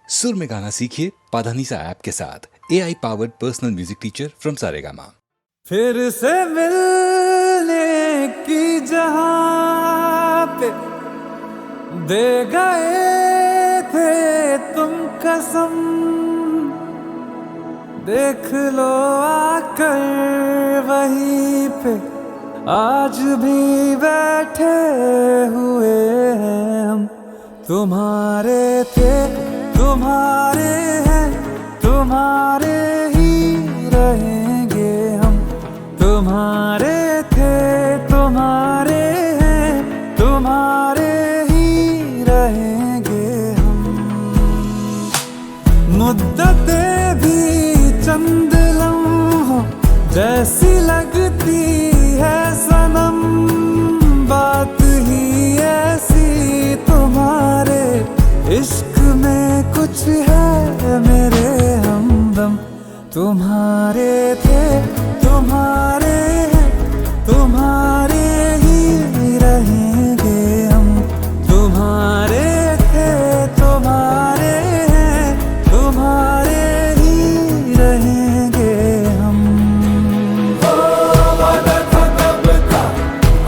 सुर में गाना सीखिए पाधानीसा ऐप के साथ। AI powered personal music teacher from Saregama. फिर से मिलने की जहां पे दे गए थे तुम कसम, देख लो आकर वहीं पे आज भी बैठे हुए हैं हम। तुम्हारे थे तुम्हारे हैं, तुम्हारे ही रहेंगे हम। तुम्हारे थे तुम्हारे हैं, तुम्हारे ही रहेंगे हम। मुद्दतें भी चंद लम्हों जैसी लगती है सनम, बात ही ऐसी तुम्हारे इश्क में कुछ है मेरे हमदम। तुम्हारे थे तुम्हारे हैं, तुम्हारे ही रहेंगे हम। तुम्हारे थे तुम्हारे हैं, तुम्हारे ही रहेंगे हम। वादा था कब का,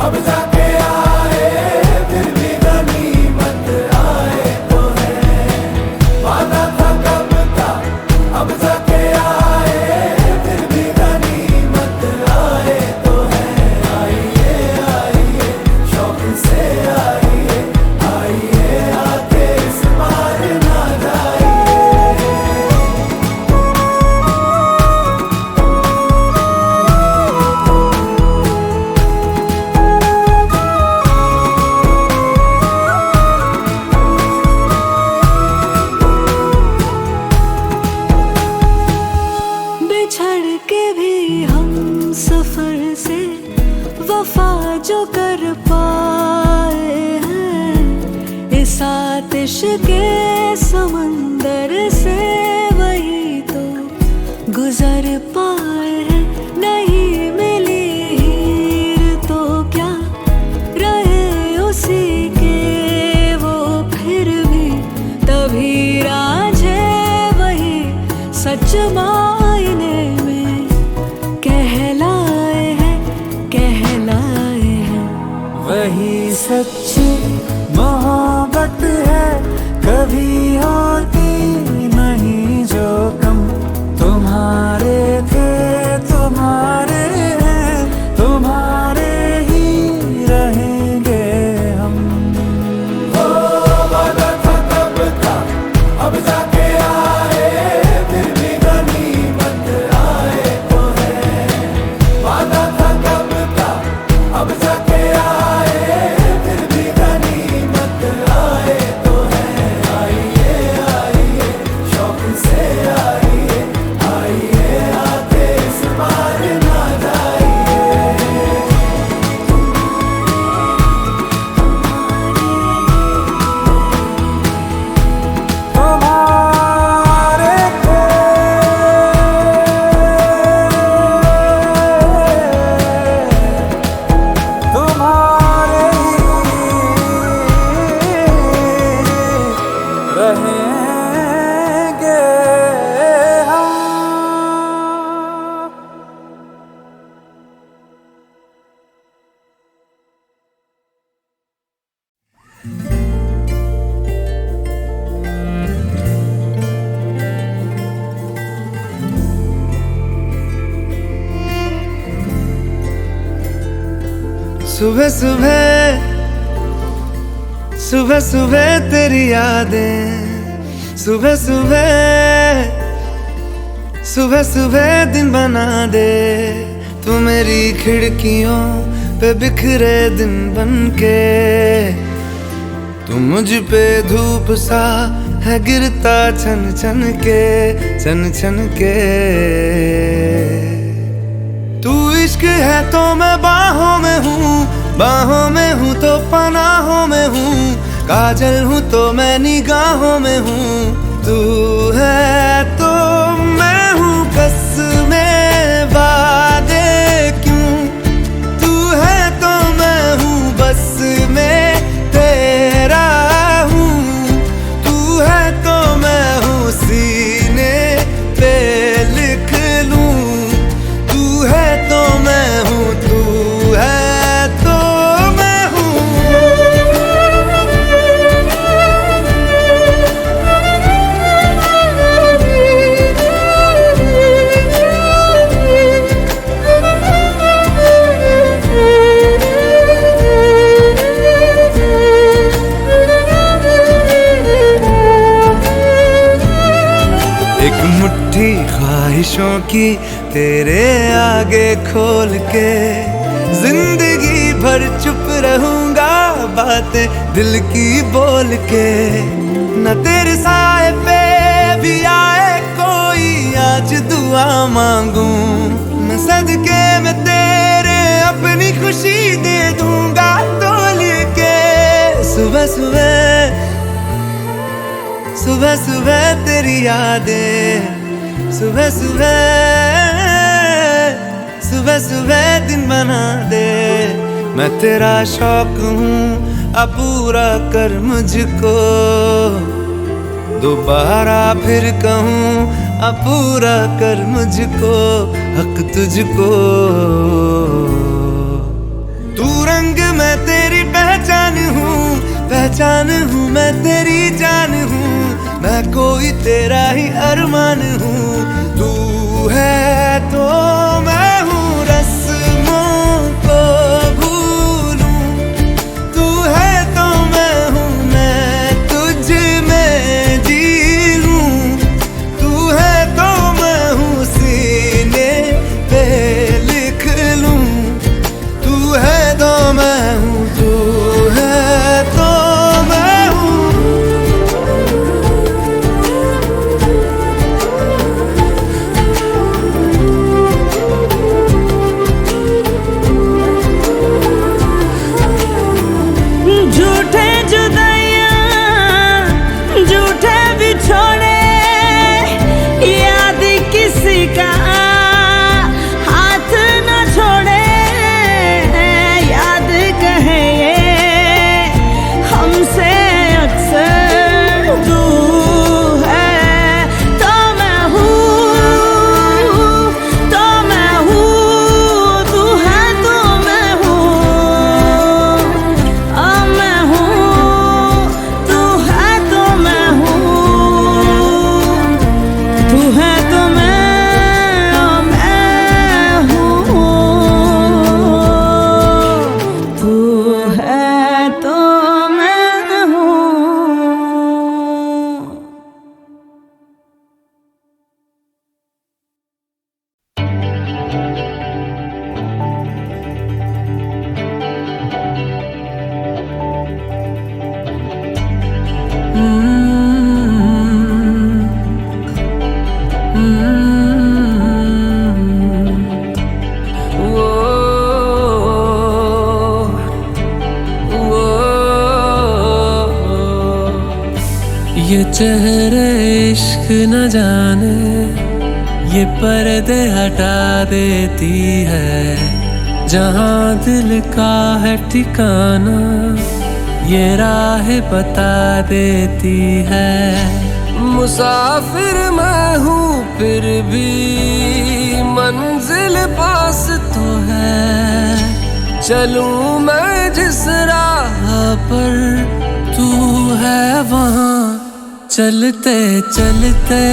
अब जाके आए, फिर भी गनीमत आए तो है। वादा था कब का, अब जाके आए, फिर भी गनीमत आए तो है। आइए आइए शौक से आइए, आइए आके इस बार ना जाइए। बिछड़ के भी हम सफर से वफा जो कर पाए हैं, इस आतिश के समंदर से वही तो गुजर पाए हैं। नहीं मिली हीर तो क्या रहे उसी के वो, फिर भी तभी राझे वही सच मायने में कहलाए हैं, कहलाए हैं। वही सच्ची मोहब्बत है, कभी होती नहीं जो कम। तुम्हारे थे तुम्हारे हैं, तुम्हारे ही रहेंगे हम। वादा था कब का, अब जाके आए, फिर भी गनीमत आए तो है। वादा था कब का, अब जाके आए, फिर भी गनीमत आए तो है। आइए आइए शौक से आइए, आइए आके इस बार ना जाइए। तुम्हारे थे तुम्हारे ही रहेंगे हम। सुबह सुबह सुबह सुबह तेरी यादें, सुबह सुबह सुबह सुबह दिन बना दे। तू मेरी खिड़कियों पे बिखरे दिन बनके, तू मुझ पे धूप सा है गिरता छन छन के, छन छन के। तू इश्क है तो मैं बाहों में हूँ, बाहों में हूँ तो पनाहों में हूँ। काजल हूँ तो मैं निगाहों में हूँ। तू है तो मैं हूँ कसमें वादे क्यों, तू है तो मैं हूँ बस में तेरा हूँ। तू है तो मैं हूँ एक मुट्ठी ख्वाहिशों की तेरे आगे खोल के जिंदगी भर चुप रहूंगा, बातें दिल की बोल के। न तेरे साए पे भी आए कोई, आज दुआ मांगूं मैं सदके में तेरे, अपनी खुशी दे दूंगा तोल के। सुबह सुबह सुबह सुबह तेरी यादें, सुबह सुबह सुबह सुबह दिन बना दे। मैं तेरा शौक हूँ, अब पूरा कर मुझको, दोबारा फिर कहूँ अब पूरा कर मुझको, हक तुझको। तू रंग मैं तेरी पहचान हूँ, पहचान हूँ मैं तेरी जान हूँ, मैं कोई तेरा ही अरमान हूँ। तू है तो मैं हूँ, रस्मों को भूलूं, तू है तो मैं हूँ, मैं तुझ में जी लूं। तू है तो मैं हूँ, सीने पे लिख लूं, तू है तो मैं हूँ, तू है तो मैं हूँ। झूठे जुदाइयां, झूठे बिछोड़े, याद किसी का हाथ न छोड़े। याद कहे ये हमसे अक्सर, तू है तो मैं हूँ, तो मैं हूँ, तू है तो मैं हूँ, मैं हूँ, तू है तो मैं हूँ, तू है तो मैं हूँ, तू है तो मैं हूँ। ये चेहरे इश्क न जाने, ये पर्दे हटा देती है। जहाँ दिल का है ठिकाना, ये राह बता देती है। मुसाफिर मैं हूँ फिर भी मंजिल पास तो है। चलूँ मैं जिस राह पर, तू है वहाँ। चलते चलते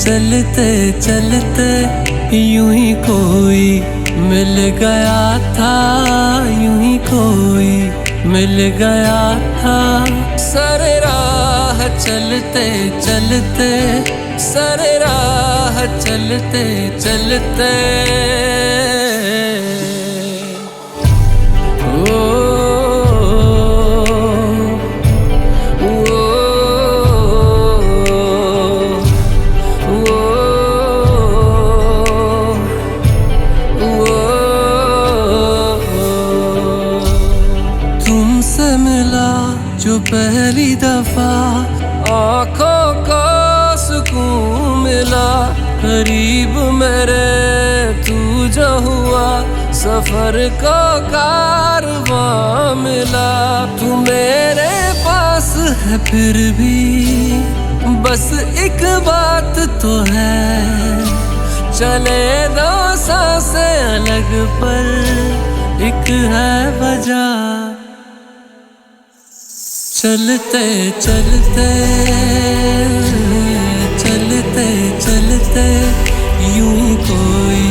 चलते चलते यूं ही कोई मिल गया था, यूं ही कोई मिल गया था। सरे राह चलते चलते, सरे राह चलते चलते, पहली दफा आँखों को सुकून मिला। करीब मेरे तू जो हुआ, सफर को कारवां मिला। तू मेरे पास है फिर भी बस एक बात तो है। चले दो सांसें अलग पर एक है वजह। चलते चलते चलते चलते यूं ही कोई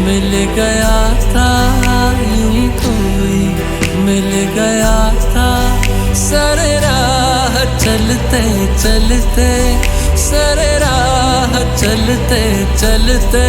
मिल गया था, यूं ही कोई मिल गया था। सरे राह चलते चलते, सरे राह चलते चलते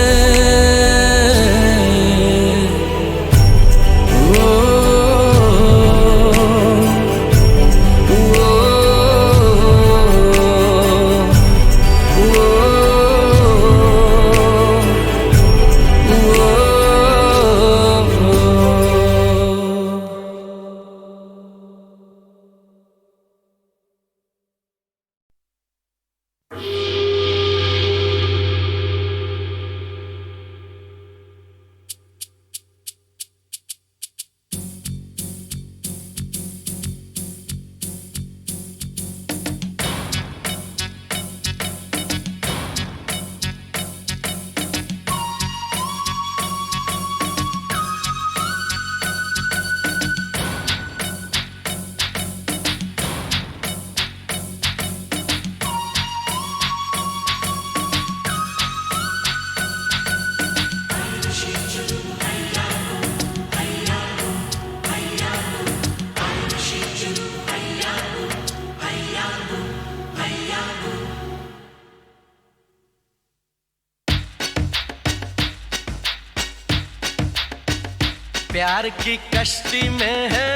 प्यार की कश्ती में है,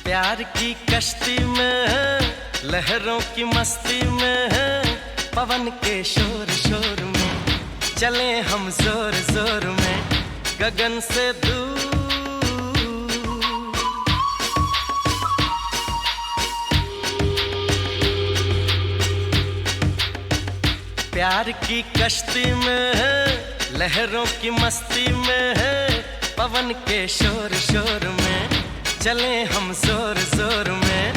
प्यार की कश्ती में है, लहरों की मस्ती में है, पवन के शोर शोर में चले हम जोर जोर में गगन से दूर। प्यार की कश्ती में है, लहरों की मस्ती में है, पवन के शोर शोर में चले हम जोर जोर में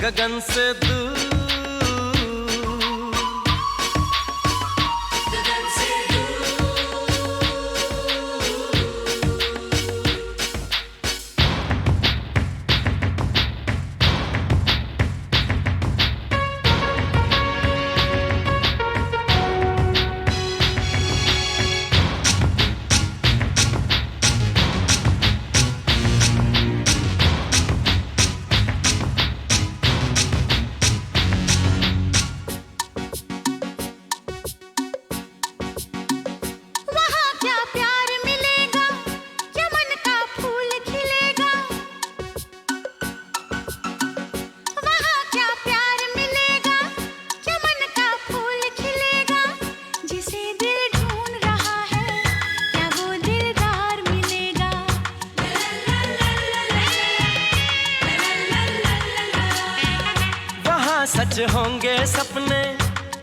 गगन से दूर। सच होंगे सपने,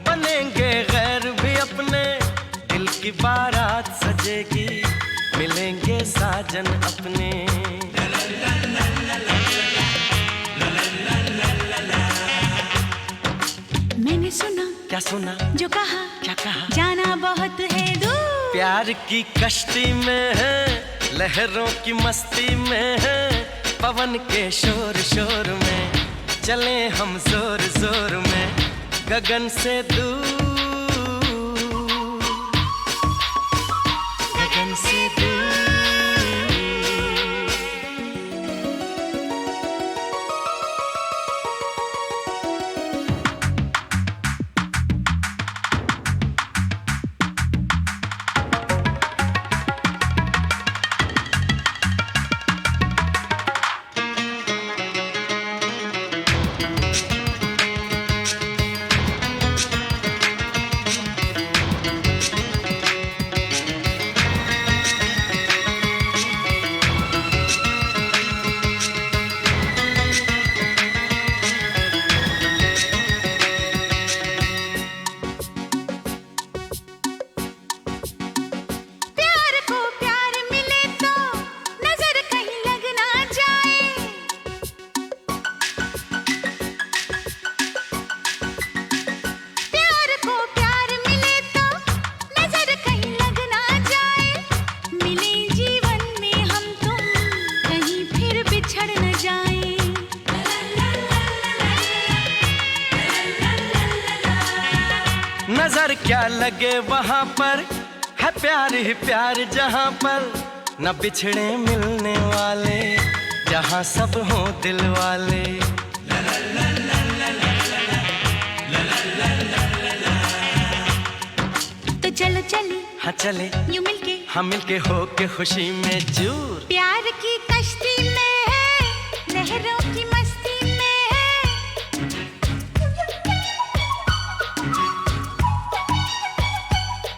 बनेंगे गैर भी अपने, दिल की बारात सजेगी, मिलेंगे साजन अपने। मैंने सुना, क्या सुना, जो कहा, क्या कहा, जाना बहुत है दूर। प्यार की कश्ती में है, लहरों की मस्ती में है, पवन के शोर शोर में चले हम जोर जोर में गगन से दूर, गगन से दूर। नजर क्या लगे वहाँ पर है प्यार ही प्यार, जहाँ पर न बिछड़े मिलने वाले, जहाँ सब हों दिल वाले। तो चलो चले, हाँ चले यूं मिलके, हम मिलके हो के खुशी में चूर। प्यार की कश्ती में है, लहरों की मस्ती में है।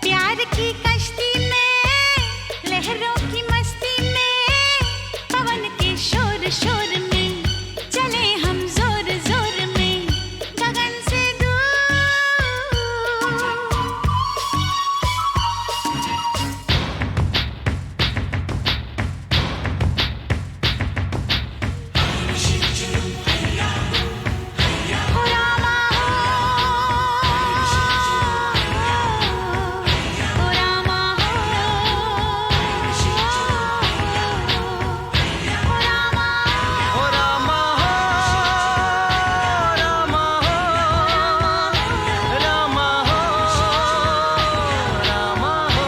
प्यार की कश्ती में, लहरों की मस्ती में, पवन के शोर शोर में चले हम जोर जोर में, गगन से दूर। हो रामा हो रामा हो रामा ओ रामा हो, रामा हो, रामा हो, रामा हो।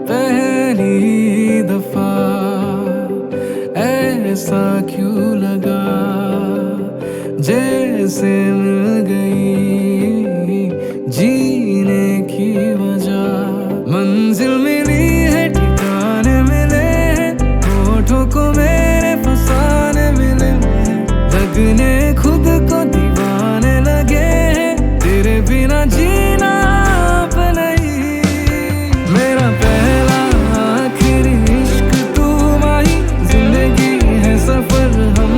पहली दफा ऐसा क्यों लगा, जैसे मिल गई जीने की वजह। मंजिल मिली है, ठिकाने मिले हैं, होठों को मेरे फसाने मिले हैं, लगने खुद को दीवाने लगे हैं, तेरे बिना जीना आप नहीं। मेरा पहला आखिरी इश्क तू माही, जिंदगी है सफर हम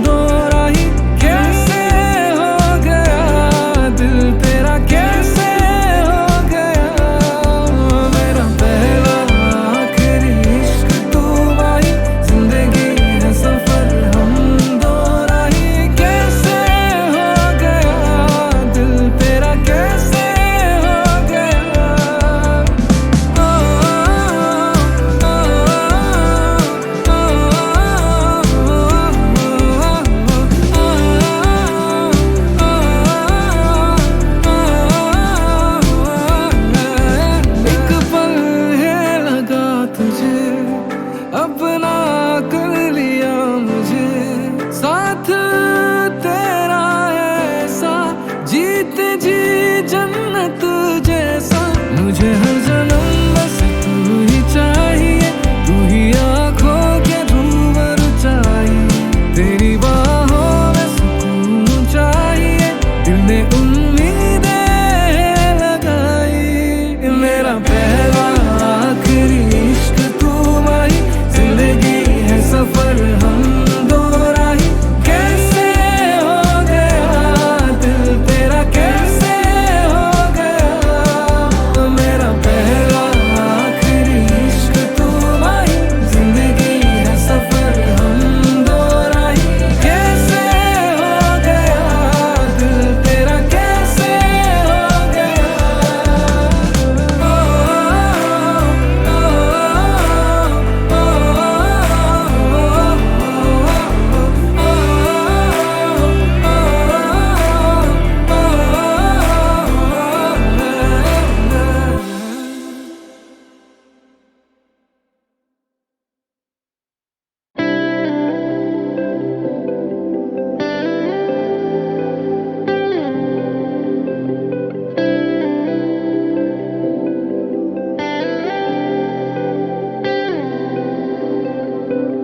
दो राही। कैसे हो गया दिल तेरा, कैसे हो गया। मेरा पहला आखिरी इश्क तू माही, जिंदगी है सफर हम दो राही। कैसे हो गया दिल तेरा, कैसे हो गया। एक पल है लगा तुझे, अपना कर लिया मुझे, साथ तेरा ऐसा जीते जी जन्नत जैसा। मुझे हर जन्म बस तू ही चाहिए, तू ही आँखों के रूबर चाहिए, तेरी बाहों में सुकून चाहिए, दिल ने उम्मीदें लगाई। मेरा पहला आखिरी इश्क तू माही, जिंदगी है सफर हम दो राही। कैसे हो गया दिल तेरा, कैसे हो गया। मेरा पहला आखिरी इश्क तू माही, जिंदगी है सफर हम दो राही। कैसे हो गया दिल तेरा, कैसे हो गया।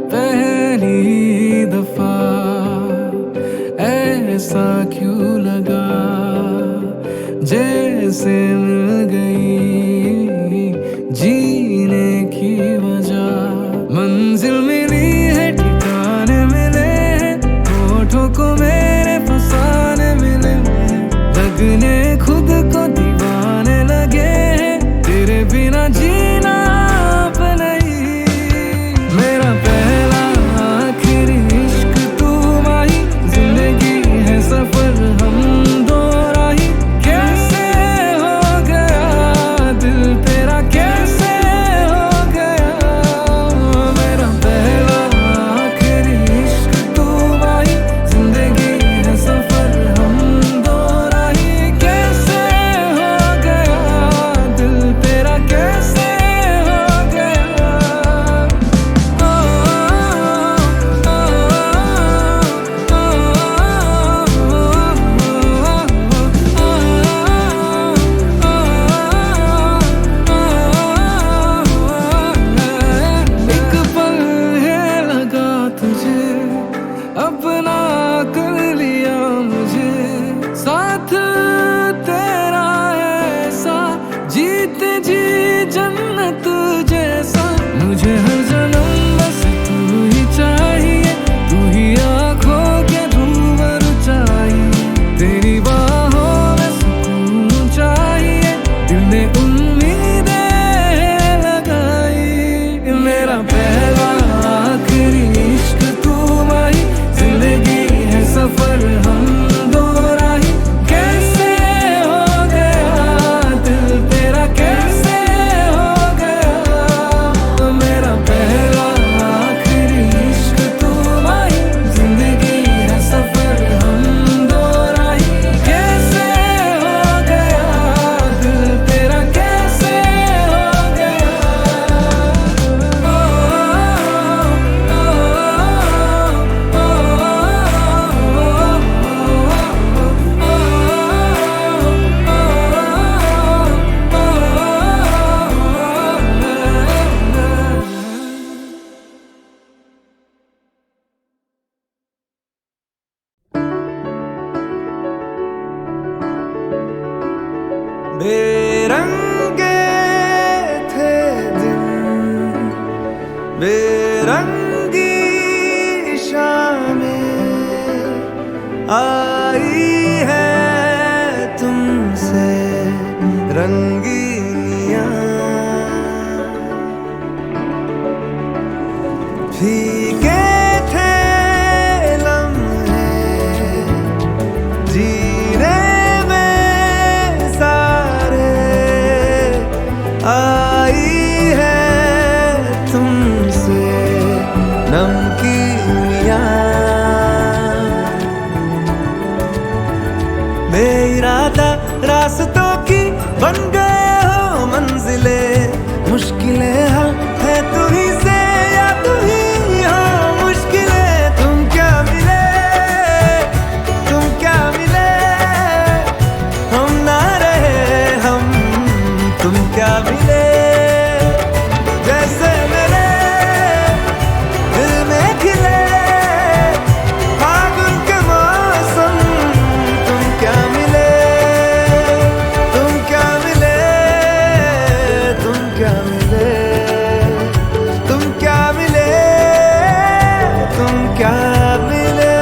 पहली दफा ऐसा क्यों लगा, जैसे मिल गई जीने की वजह। मंजिल मिली है, ठिकाने मिले हैं, होठों को मेरे फसाने मिले हैं, लगने खुद को दीवाने लगे हैं, तेरे बिना जीना आप नहीं। रंगी शामें आई है तुमसे रंगीनियां, फीके थे लम्हे जीने में सारे, आई है तुमसे नमकीनियां, बेइरादा रास्तों की बन गए हो मंजिले, मुश्किलें हल है तू ही से या तू ही हो मुश्किलें। तुम क्या मिले, तुम क्या मिले, हम ना रहे हम, तुम क्या मिले, जैसे मेरे दिल में खिले फागुन के मौसम। तुम क्या मिले, तुम क्या मिले, तुम क्या मिले, तुम क्या मिले, तुम क्या मिले।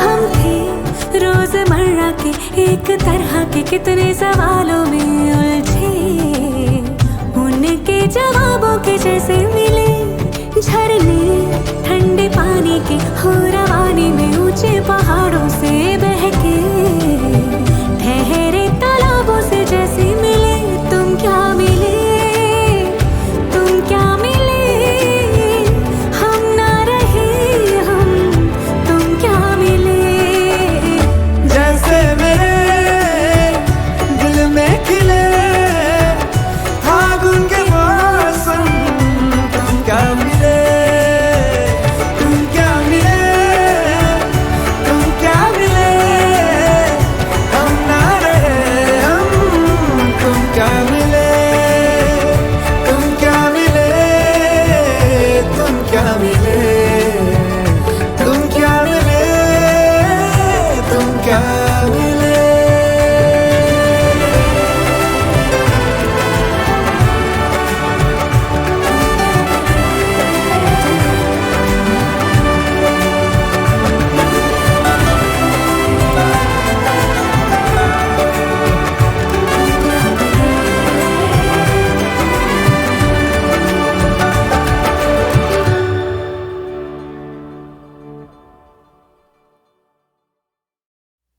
हम थे रोजमर्रा के एक तरह के कितने सवालों में उलझे, उनके जवाबों के जैसे मिले झरने ठंडे पानी के हो रवानी में, ऊंचे पहाड़ों से बहके ठहरे तालाबों से जैसे मिले। तुम क्या मिले, तुम क्या मिले, हम ना रहे हम, तुम क्या मिले, जैसे मेरे दिल में खिले फागुन के मौसम। तुम क्या मिले, तुम क्या मिले, तुम क्या मिले, हम ना रहे हम, तुम क्या मिले, तुम क्या मिले, तुम क्या मिले, तुम क्या मिले, तुम क्या मिले।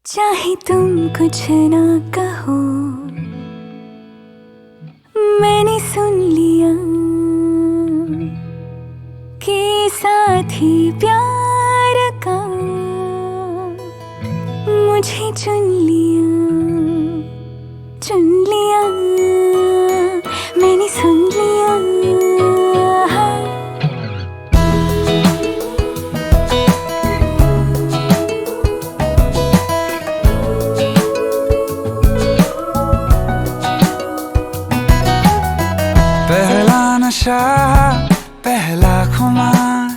चाहे तुम कुछ ना कहो, मैंने सुन लिया कि साथी प्यार का मुझे चुन लिया, चुन लिया, मैंने सुन लिया। पहला नशा पहला खुमार,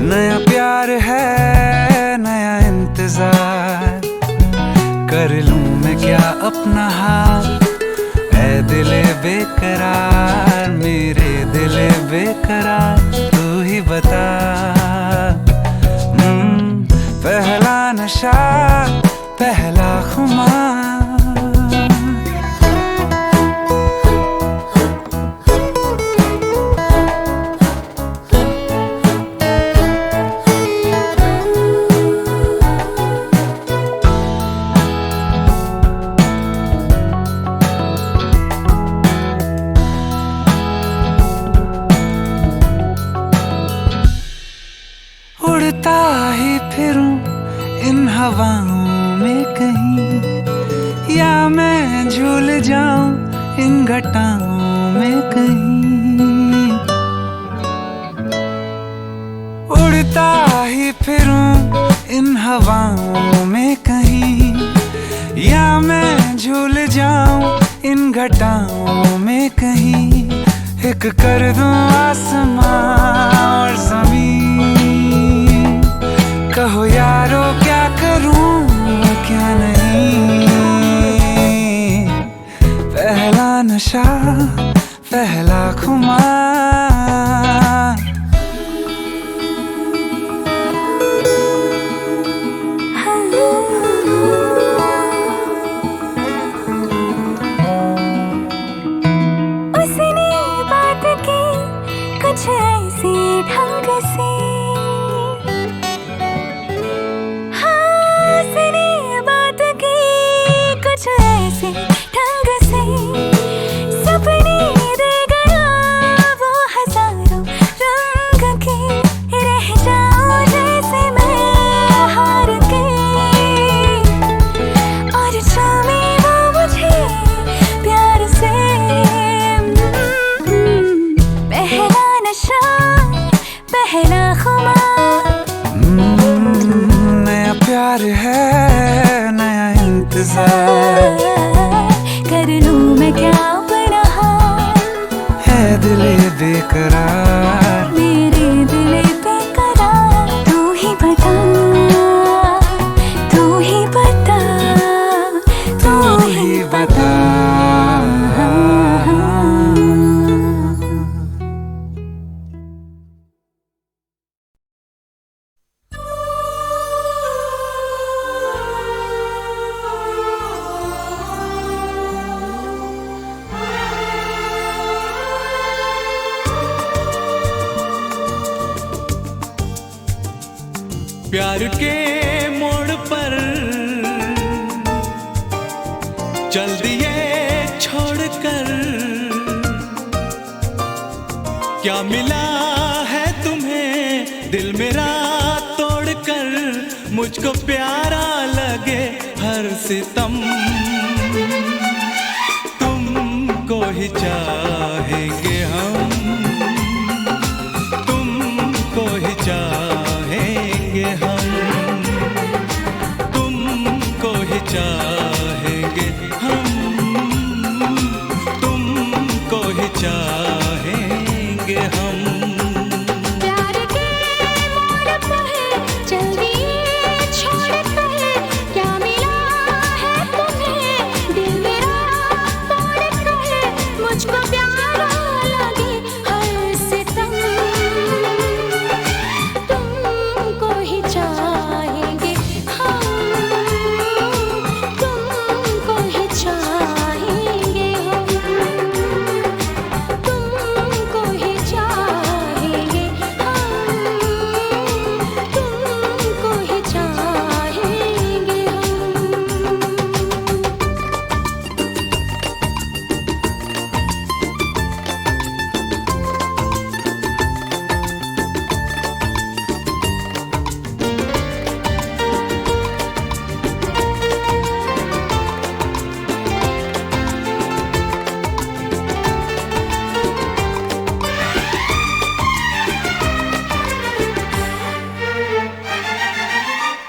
नया प्यार है नया इंतजार, कर लूं मैं क्या अपना हाल, ऐ दिले बेकरार, मेरे दिले बेकरार, तू ही बता। पहला नशा पहला खुमार, उड़ता ही फिरूं इन हवाओं में कहीं, या मैं झूल जाऊं इन घटाओं में कहीं। उड़ता ही फिरूं इन हवाओं में कहीं, या मैं झूल जाऊं इन घटाओं में कहीं। एक कर दूं आसमां और ज़मीन, कहो यारो क्या करूं क्या नहीं, पहला नशा पहला खुमार। उसने बात की कुछ ऐसी ढंग से, हाँ उसने बात की कुछ ऐसी ढंग से, सपने दे गया वो हजारों रंग के, रह जाऊं जैसे मैं हार के, और चाहे वो मुझे प्यार से। पहला नशा पहला खुमार, नया प्यार है नया इंतजार, कर लूं मैं क्या अपना हाल, है दिले बेकरार। मेरे दिल पे करार, तू ही बता तू ही बता तू ही बता। प्यार के मोड़ पर चल दिए छोड़कर, क्या मिला है तुम्हें दिल मेरा तोड़कर, मुझको प्यारा लगे हर सितम, तुमको ही चाहेंगे हम, तुमको ही चाहेंगे हम, तुमको ही चाहेंगे हम, तुमको ही चाहेंगे हम। प्यार के मोड़ पर चल दिए छोड़कर, क्या मिला है तुम्हें दिल मेरा तोड़कर, मुझको प्यारा लगे हर सितम, तुमको ही चाहेंगे हम, तुमको ही चाहेंगे हम, तुमको ही चाहेंगे हम, तुमको ही चाहेंगे हम।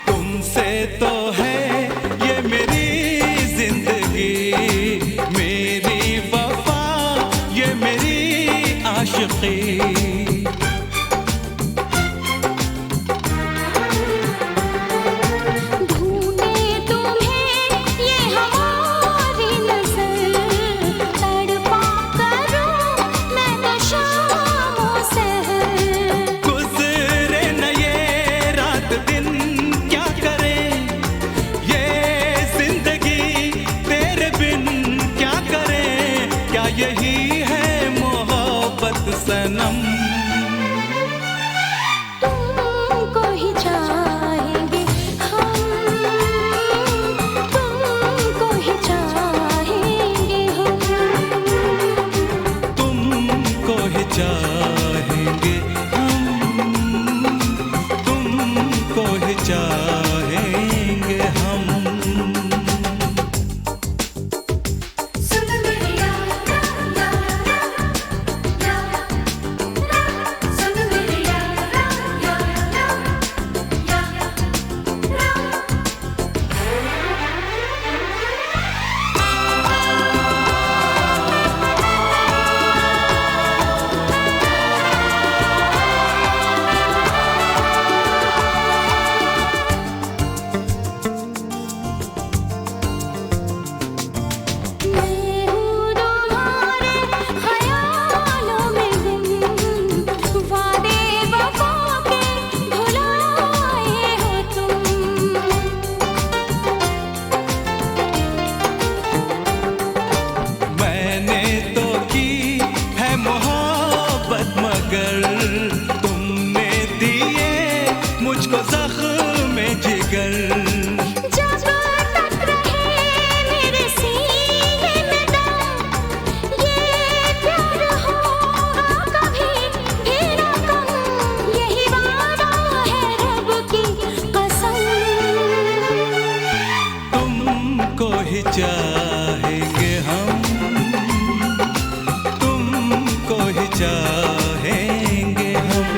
तुमसे तो है ये मेरी जिंदगी, मेरी वफा ये मेरी आशिकी, ढूंढे तुम्हें ये हमारी नजर, तड़पा करूं मैं तो शामों सहर, गुजरे न ये रात दिन क्या करें, मुझको जख्म जिगर। जब तक रहे मेरे सीने में दम, ये प्यार होगा कभी भी न कम, यही वादा है रब की कसम। तुमको ही चाहेंगे हम, तुमको ही चाहेंगे हम,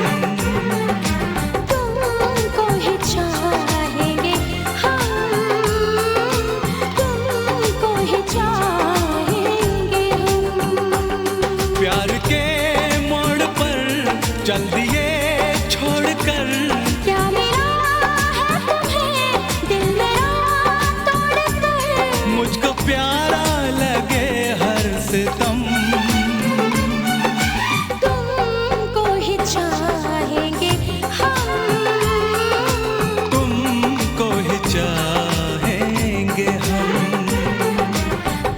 तुमको ही चाहेंगे हम, तुमको ही चाहेंगे हम। प्यार के मोड़ पर चल दिए छोड़कर। क्या मिला है तुम्हें दिल मेरा तोड़कर, मुझको प्यारा लगे हर सितम। तुमको ही चाहेंगे हम, तुमको ही चाहेंगे हम,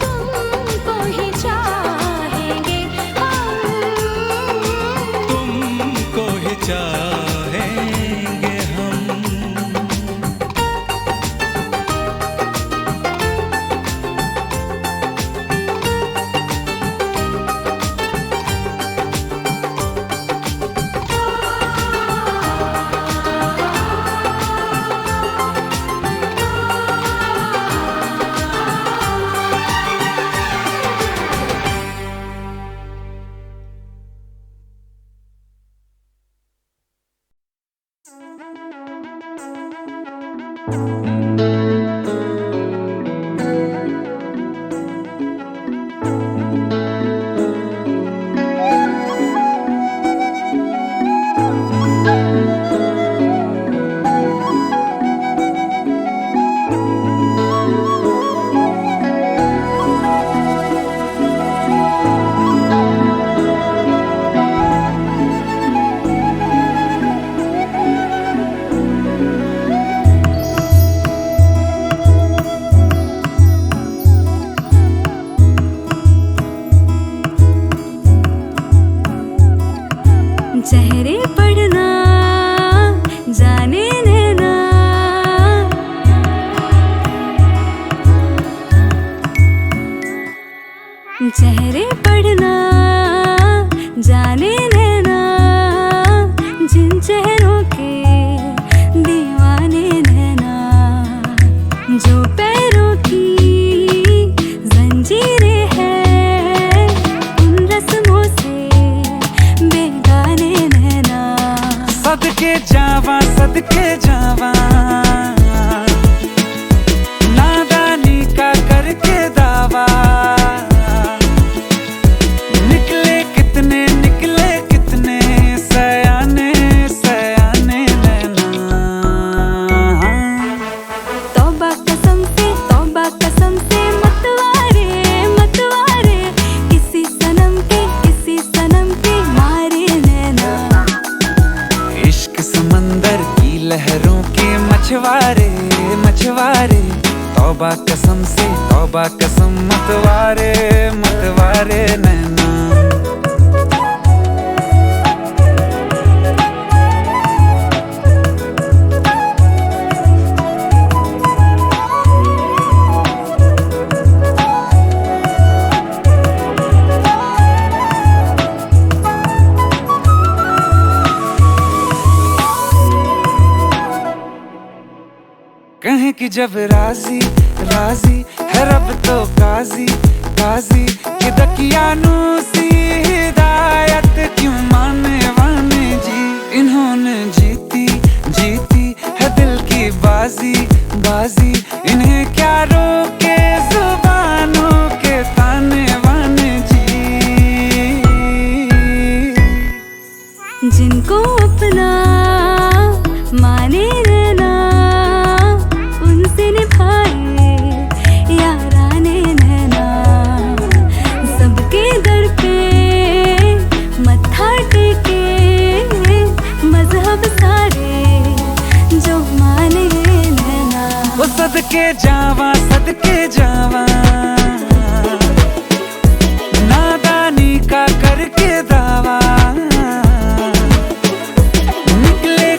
तुमको ही चाहेंगे हम, तुमको ही चाहेंगे हम। चेहरे पढ़ना जाने देना, चेहरे पढ़ना जाने देना, जिन चेहरों के दीवाने नैना, जो पैरों की जंजीरें हैं उन रस्मों से बेगाने नैना। सदके जावा नादानी का करके दावा, निकले कितने सयाने सयाने नैना। तौबा कसम से मतवारे मतवारे, किसी सनम के मारे नैना। इश्क समंदर की लहरों के मछवारे मछवारे, तौबा कसम मतवारे मतवारे नैना। कहें कि जब राजी है रब तो काजी कि दकियानू सी हिदायत क्यों माने वाने जी। इन्होंने जीती है दिल की बाजी, इन्हें क्या रोके जुबानों के ताने वाने जी। जिनको अपना माने रहना, उनसे निभाए याराने नैना। सबके दर पे मत्था टेके मजहब सारे जो माने नैना। वो सदके जावा नादानी का करके दावा, निकले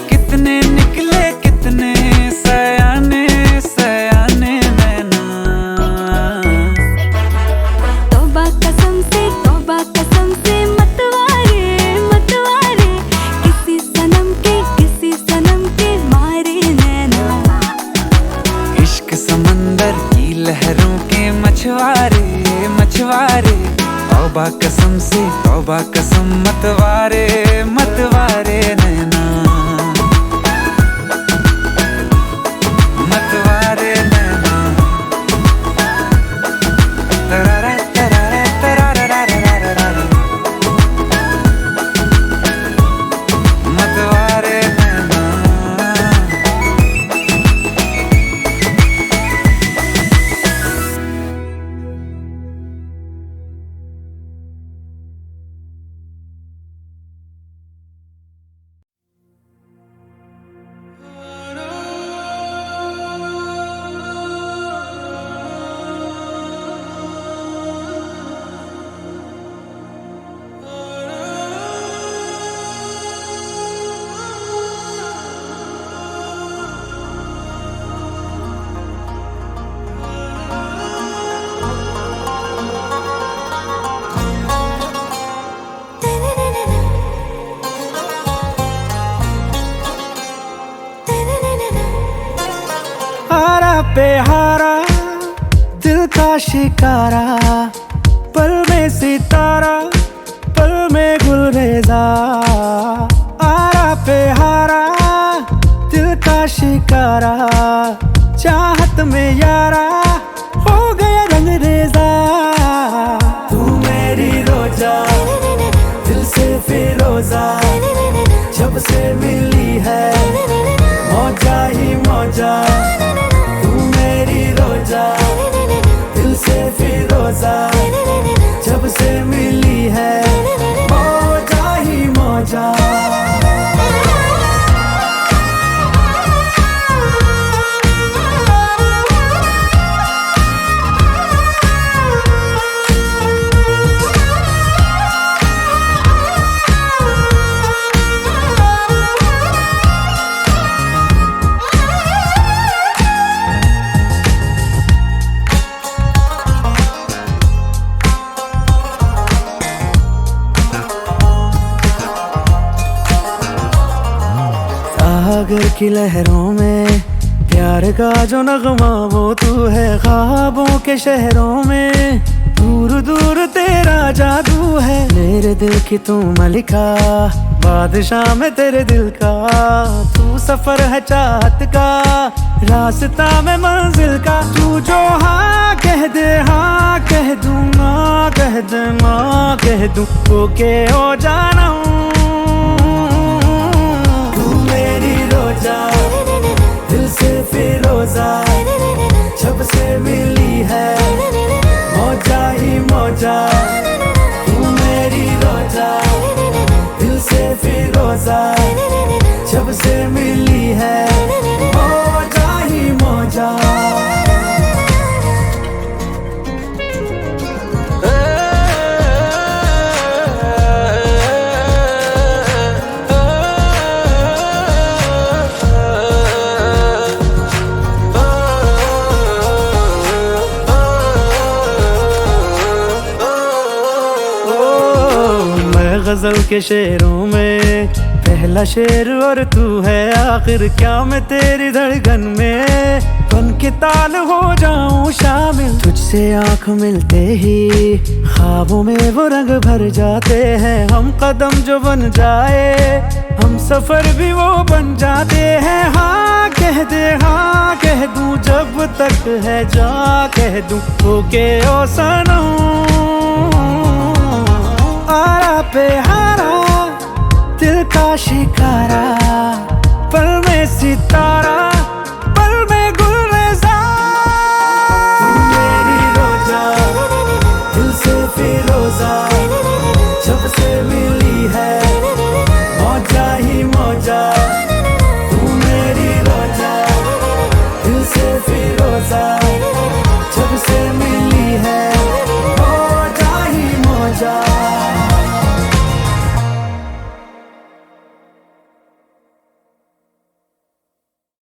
तौबा कसम मतवारे मतवारे नैना मतवारे नैना तरारा तरारा तरारा तरारा मतवारे नैना पे हारा दिल का शिकारा पल में सितारा पल में गुलरेजा आरा पे हारा दिल का शिकारा चाहत में यारा हो गया रंग रेजा तू मेरी रोजा दिल से फिरोजा जब से मिली है मौजा ही मौजा दिल से फिरोजा जब से मिली है मौजा ही मौजा सागर की लहरों में प्यार का जो नगमा वो तू है ख्वाबों के शहरों में दूर दूर तेरा जादू है मेरे दिल की तू मलिका बादशाह में तेरे दिल का तू सफर है चाहत का रास्ता में मंजिल का तू जो हाँ कह दे हाँ कह दूंगा कह दूंगा कह दूं ओके हो जाना दिल से फिरोजा जब से मिली है मौजा ही मौजा तू मेरी रोजा दिल से फिरोजा जब से मिली है मौजा ही मौजा गजल के शेरों में पहला शेर और तू है आखिर क्या मैं तेरी धड़कन में बन के ताल हो जाऊं शामिल तुझसे आंख मिलते ही ख्वाबों में वो रंग भर जाते हैं हम कदम जो बन जाए हम सफर भी वो बन जाते हैं हाँ कह दूं जब तक है जा कह दूं ओके ओ सनम आरा पे हारा दिल का शिकारा पल में सितारा पल में गुलरेजा मेरी रोजा दिल से फिरोजा जब से मिली है मौजा ही मौजा तू मेरी रोजा दिल से फिरोजा जब से मिली है मौजा ही मौजा